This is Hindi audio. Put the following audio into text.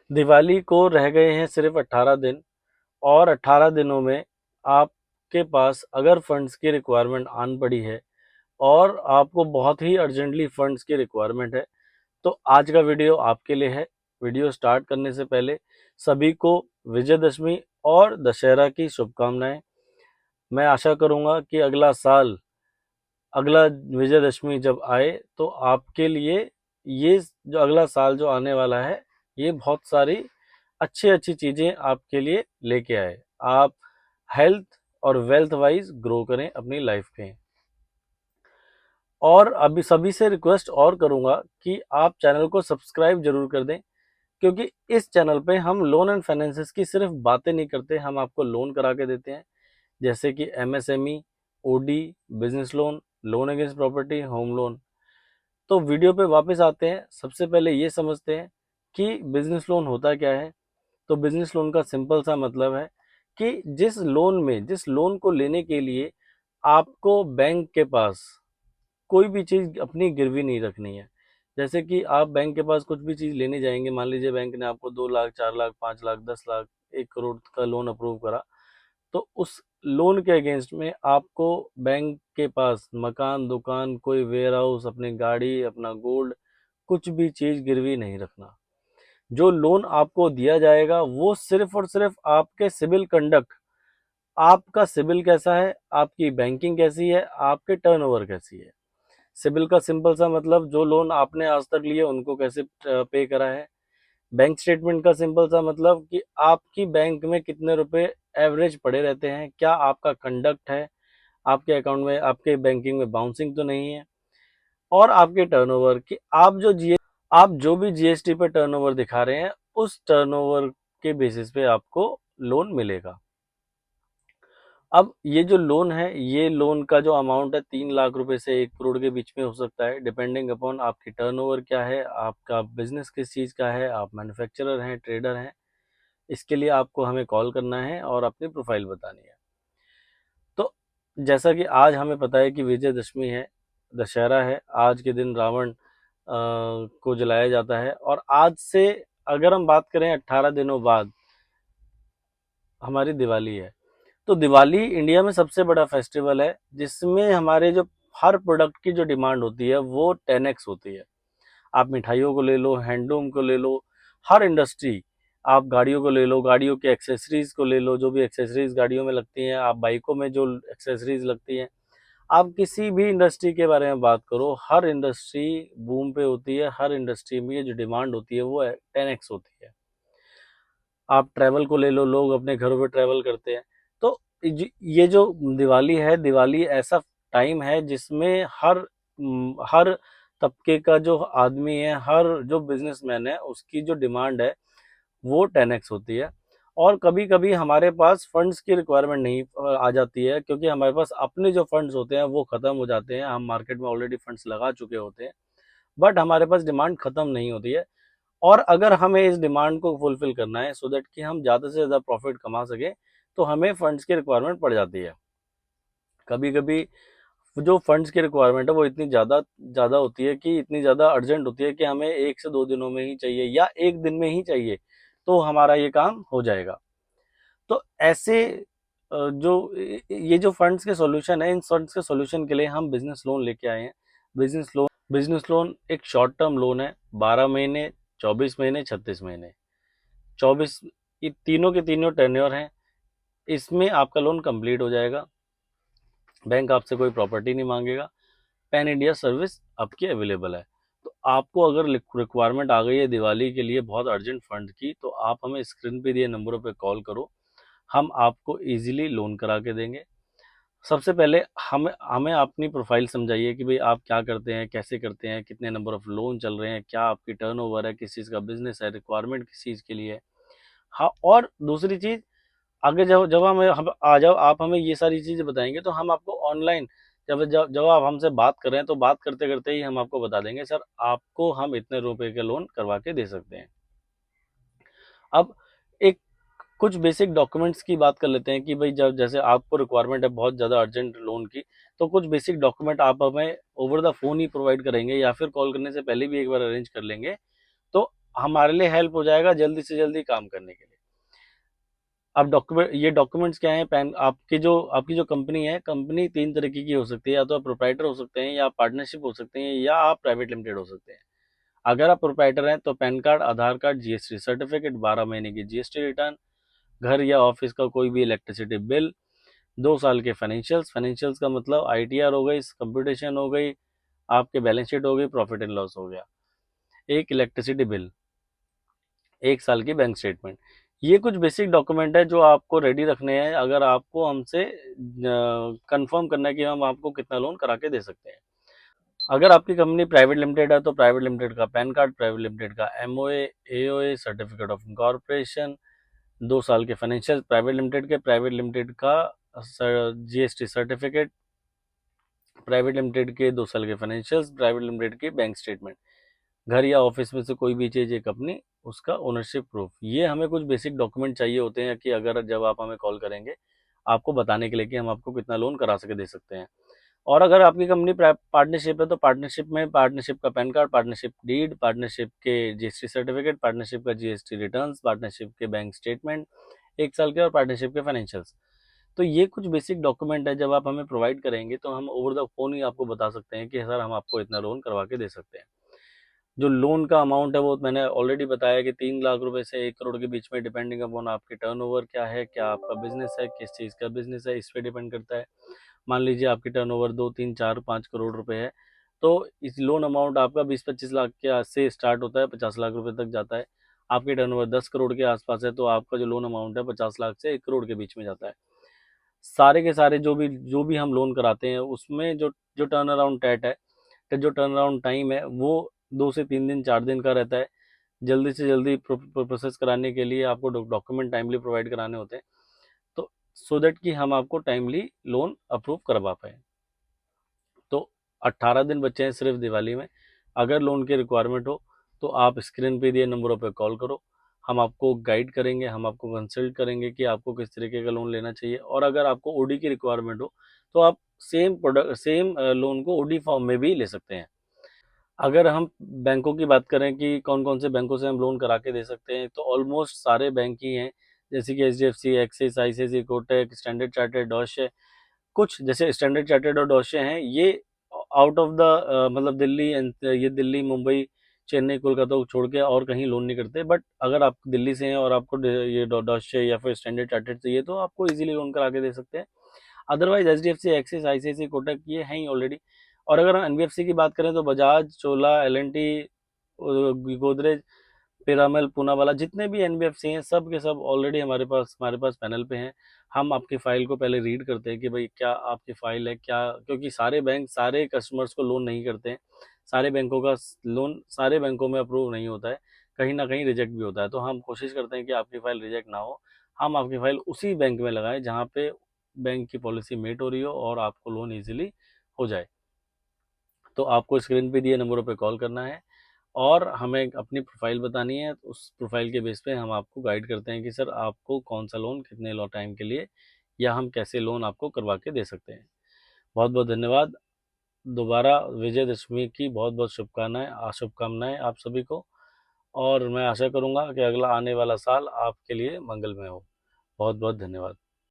दिवाली को रह गए हैं सिर्फ 18 दिन, और 18 दिनों में आपके पास अगर फंड्स की रिक्वायरमेंट आन पड़ी है और आपको बहुत ही अर्जेंटली फंड्स की रिक्वायरमेंट है, तो आज का वीडियो आपके लिए है। वीडियो स्टार्ट करने से पहले सभी को विजयदशमी और दशहरा की शुभकामनाएं। मैं आशा करूंगा कि अगला विजयदशमी जब आए तो आपके लिए ये जो अगला साल जो आने वाला है, ये बहुत सारी अच्छी अच्छी चीज़ें आपके लिए लेके आए। आप हेल्थ और वेल्थ वाइज ग्रो करें अपनी लाइफ में। और अभी सभी से रिक्वेस्ट और करूंगा कि आप चैनल को सब्सक्राइब जरूर कर दें, क्योंकि इस चैनल पे हम लोन एंड फाइनेंसेस की सिर्फ बातें नहीं करते, हम आपको लोन करा के देते हैं, जैसे कि MSME, OD, business loan, loan against property, home loan. तो वीडियो पे वापस आते हैं। सबसे पहले ये समझते हैं कि बिजनेस लोन होता क्या है। तो बिजनेस लोन का सिंपल सा मतलब है कि जिस लोन को लेने के लिए आपको बैंक के पास कोई भी चीज़ अपनी गिरवी नहीं रखनी है। जैसे कि आप बैंक के पास कुछ भी चीज़ लेने जाएंगे, मान लीजिए बैंक ने आपको 2 लाख, 4 लाख, 5 लाख, 10 लाख, 1 करोड़ का लोन अप्रूव करा, तो उस लोन के अगेंस्ट में आपको बैंक के पास मकान, दुकान, कोई वेयर हाउस, अपनी गाड़ी, अपना गोल्ड, कुछ भी चीज़ गिरवी नहीं रखना। जो लोन आपको दिया जाएगा वो सिर्फ और सिर्फ आपके सिविल कंडक्ट, आपका सिविल कैसा है, आपकी बैंकिंग कैसी है, आपके टर्नओवर कैसी है। सिविल का सिंपल सा मतलब जो लोन आपने आज तक लिए उनको कैसे पे करा है। बैंक स्टेटमेंट का सिंपल सा मतलब कि आपकी बैंक में कितने रुपए एवरेज पड़े रहते हैं, क्या आपका कंडक्ट है, आपके अकाउंट में, आपके बैंकिंग में बाउंसिंग तो नहीं है। और आपके टर्नओवर कि आप जो भी जीएसटी पे टर्नओवर दिखा रहे हैं, उस टर्नओवर के बेसिस पे आपको लोन मिलेगा। अब ये जो लोन है, ये लोन का जो अमाउंट है 3 लाख रुपए से 1 करोड़ के बीच में हो सकता है, डिपेंडिंग अपॉन आपकी टर्नओवर क्या है, आपका बिजनेस किस चीज़ का है, आप मैन्युफैक्चरर हैं, ट्रेडर हैं। इसके लिए आपको हमें कॉल करना है और अपनी प्रोफाइल बतानी है। तो जैसा कि आज हमें पता है कि विजयदशमी है, दशहरा है, आज के दिन रावण को जलाया जाता है। और आज से अगर हम बात करें 18 दिनों बाद हमारी दिवाली है। तो दिवाली इंडिया में सबसे बड़ा फेस्टिवल है जिसमें हमारे जो हर प्रोडक्ट की जो डिमांड होती है वो 10x होती है। आप मिठाइयों को ले लो, हैंडलूम को ले लो, हर इंडस्ट्री, आप गाड़ियों को ले लो, गाड़ियों के एक्सेसरीज को ले लो, जो भी एक्सेसरीज गाड़ियों में लगती हैं, आप बाइकों में जो एक्सेसरीज लगती हैं, आप किसी भी इंडस्ट्री के बारे में बात करो, हर इंडस्ट्री बूम पे होती है। हर इंडस्ट्री में जो डिमांड होती है वो 10x होती है। आप ट्रैवल को ले लो, लोग अपने घरों पे ट्रैवल करते हैं। तो ये जो दिवाली है, दिवाली ऐसा टाइम है जिसमें हर तबके का जो आदमी है, हर जो बिजनेसमैन है, उसकी जो डिमांड है वो 10x होती है। और कभी कभी हमारे पास फंड्स की रिक्वायरमेंट नहीं आ जाती है, क्योंकि हमारे पास अपने जो फंड्स होते हैं वो ख़त्म हो जाते हैं, हम मार्केट में ऑलरेडी फंड्स लगा चुके होते हैं, बट हमारे पास डिमांड ख़त्म नहीं होती है। और अगर हमें इस डिमांड को फुलफिल करना है सो दैट कि हम ज़्यादा से ज़्यादा प्रॉफिट कमा सकें, तो हमें फंड्स की रिक्वायरमेंट पड़ जाती है। कभी कभी जो फंड्स की रिक्वायरमेंट है वो इतनी ज़्यादा ज़्यादा होती है, कि इतनी ज़्यादा अर्जेंट होती है कि हमें 1 से 2 दिनों में ही चाहिए या एक दिन में ही चाहिए, तो हमारा ये काम हो जाएगा। तो ऐसे जो ये जो फंड्स के सॉल्यूशन है, इन फंड्स के सॉल्यूशन के लिए हम बिजनेस लोन लेके आए हैं। बिजनेस लोन एक शॉर्ट टर्म लोन है, 12 महीने, 24 महीने, 36 महीने, 24, ये तीनों के तीनों टेन्योर हैं। इसमें आपका लोन कंप्लीट हो जाएगा, बैंक आपसे कोई प्रॉपर्टी नहीं मांगेगा, पैन इंडिया सर्विस आपकी अवेलेबल है। तो आपको अगर रिक्वायरमेंट आ गई है दिवाली के लिए बहुत अर्जेंट फंड की, तो आप हमें स्क्रीन पे दिए नंबरों पे कॉल करो, हम आपको इजीली लोन करा के देंगे। सबसे पहले हमें हमें अपनी प्रोफाइल समझाइए कि भाई आप क्या करते हैं, कैसे करते हैं, कितने नंबर ऑफ लोन चल रहे हैं, क्या आपकी टर्नओवर है, किस चीज़ का बिजनेस है, रिक्वायरमेंट किस चीज़ के लिए है। हाँ, और दूसरी चीज़, आगे जब जब हम आ जाओ, आप हमें ये सारी चीज़ें बताएंगे तो हम आपको ऑनलाइन, जब जब जब आप हमसे बात कर रहे हैं तो बात करते करते ही हम आपको बता देंगे सर आपको हम इतने रुपए के लोन करवा के दे सकते हैं। अब एक कुछ बेसिक डॉक्यूमेंट्स की बात कर लेते हैं कि भाई जब जैसे आपको रिक्वायरमेंट है बहुत ज़्यादा अर्जेंट लोन की, तो कुछ बेसिक डॉक्यूमेंट आप हमें over the phone he provide करेंगे या फिर कॉल करने से पहले भी एक बार अरेंज कर लेंगे, तो हमारे लिए हेल्प हो जाएगा जल्दी से जल्दी काम करने के लिए। अब डॉक्यूमेंट्स क्या है, पैन आपकी जो कंपनी है, कंपनी तीन तरीके की हो सकती है, या तो आप प्रोप्राइटर हो सकते हैं, या आप पार्टनरशिप हो सकते हैं, या आप प्राइवेट लिमिटेड हो सकते हैं। अगर आप प्रोप्राइटर हैं तो पैन कार्ड, आधार कार्ड, जीएसटी सर्टिफिकेट, 12 महीने की जीएसटी रिटर्न, घर या ऑफिस का कोई भी इलेक्ट्रिसिटी बिल, 2 साल के फाइनेंशियल्स का मतलब आईटीआर हो गई, कंप्यूटेशन हो गई, आपके बैलेंस शीट हो गई, प्रॉफिट एंड लॉस हो गया, एक इलेक्ट्रिसिटी बिल, 1 साल की बैंक स्टेटमेंट। ये कुछ बेसिक डॉक्यूमेंट है जो आपको रेडी रखने हैं अगर आपको हमसे कंफर्म करना है कि हम आपको कितना लोन करा के दे सकते हैं। अगर आपकी कंपनी प्राइवेट लिमिटेड है तो प्राइवेट लिमिटेड का पैन कार्ड, प्राइवेट लिमिटेड का MOA, AOA, certificate of incorporation, 2 साल के फाइनेंशियल प्राइवेट लिमिटेड का जीएसटी सर्टिफिकेट, प्राइवेट लिमिटेड के 2 साल के फाइनेंशियल्स, प्राइवेट लिमिटेड की बैंक स्टेटमेंट, घर या ऑफिस में से कोई भी चीज़ एक अपनी, उसका ओनरशिप प्रूफ। ये हमें कुछ बेसिक डॉक्यूमेंट चाहिए होते हैं कि अगर जब आप हमें कॉल करेंगे आपको बताने के लिए कि हम आपको कितना लोन करा सके दे सकते हैं। और अगर आपकी कंपनी पार्टनरशिप है तो पार्टनरशिप में पार्टनरशिप का PAN card, partnership deed, partnership के जीएसटी सर्टिफिकेट, पार्टनरशिप का जीएसटी रिटर्न्स, पार्टनरशिप के बैंक स्टेटमेंट 1 साल के, और पार्टनरशिप के फाइनेंशियल्स। तो ये कुछ बेसिक डॉक्यूमेंट है, जब आप हमें प्रोवाइड करेंगे तो हम ओवर द फोन ही आपको बता सकते हैं कि सर हम आपको इतना लोन करवा के दे सकते हैं। जो लोन का अमाउंट है वो मैंने ऑलरेडी बताया कि 3 लाख रुपए से 1 करोड़ के बीच में, डिपेंडिंग अपॉन आपके टर्नओवर क्या है, क्या आपका बिजनेस है, किस चीज़ का बिजनेस है, इस पे डिपेंड करता है। मान लीजिए आपकी टर्नओवर 2, 3, 4, 5 करोड़ रुपए है, तो इस लोन अमाउंट आपका 20-25 लाख के से स्टार्ट होता है, 50 लाख रुपए तक जाता है। आपकी टर्नओवर 10 करोड़ के आसपास है तो आपका जो लोन अमाउंट है 50 लाख से 1 करोड़ के बीच में जाता है। सारे के सारे जो भी हम लोन कराते हैं उसमें जो जो टर्न अराउंड टैट है, जो टर्न अराउंड टाइम है वो 2 से 3 दिन 4 दिन का रहता है। जल्दी से जल्दी प्रोसेस कराने के लिए आपको डॉक्यूमेंट टाइमली प्रोवाइड कराने होते हैं, तो सो दैट कि हम आपको टाइमली लोन अप्रूव करवा पाए। तो 18 दिन बचे हैं सिर्फ दिवाली में। अगर लोन की रिक्वायरमेंट हो तो आप स्क्रीन पे दिए नंबरों पे कॉल करो, हम आपको गाइड करेंगे, हम आपको कंसल्ट करेंगे कि आपको किस तरीके का लोन लेना चाहिए। और अगर आपको ओडी की रिक्वायरमेंट हो तो आप सेम लोन को ओडी फॉर्म में भी ले सकते हैं। अगर हम बैंकों की बात करें कि कौन कौन से बैंकों से हम लोन करा के दे सकते हैं, तो ऑलमोस्ट सारे बैंक ही हैं, जैसे कि HDFC, Axis, ICIC, Kotak, Standard Chartered, Deutsche है। कुछ जैसे स्टैंडर्ड चार्टर्ड और डॉश हैं, ये आउट ऑफ द मतलब दिल्ली ये दिल्ली, मुंबई, चेन्नई, कोलकाता को छोड़ के और कहीं लोन नहीं करते। बट अगर आप दिल्ली से हैं और आपको ये डॉश या फिर स्टैंडर्ड चार्टर्ड चाहिए तो आपको इजीली लोन करा के दे सकते हैं। Otherwise HDFC, Axis, ICIC, Kotak ये हैं ही ऑलरेडी। और अगर हम एनबीएफसी की बात करें तो बजाज, चोला, एलएनटी, गोदरेज, पिरामल, पूनावाला, जितने भी एनबीएफसी हैं सब के सब ऑलरेडी हमारे पास पैनल पे हैं। हम आपकी फाइल को पहले रीड करते हैं कि भाई क्या आपकी फाइल है क्या, क्योंकि सारे बैंक सारे कस्टमर्स को लोन नहीं करते हैं। सारे बैंकों का लोन सारे बैंकों में अप्रूव नहीं होता है, कहीं ना कहीं रिजेक्ट भी होता है। तो हम कोशिश करते हैं कि आपकी फाइल रिजेक्ट ना हो, हम आपकी फाइल उसी बैंक में लगाएं जहाँ पे बैंक की पॉलिसी मेट हो रही हो और आपको लोन ईजिली हो जाए। तो आपको स्क्रीन पे दिए नंबरों पे कॉल करना है और हमें अपनी प्रोफाइल बतानी है। तो उस प्रोफाइल के बेस पे हम आपको गाइड करते हैं कि सर आपको कौन सा लोन कितने लो टाइम के लिए, या हम कैसे लोन आपको करवा के दे सकते हैं। बहुत बहुत धन्यवाद। दोबारा विजयदशमी की बहुत बहुत शुभकामनाएं आप सभी को, और मैं आशा करूंगा कि अगला आने वाला साल आपके लिए मंगलमय हो। बहुत बहुत धन्यवाद।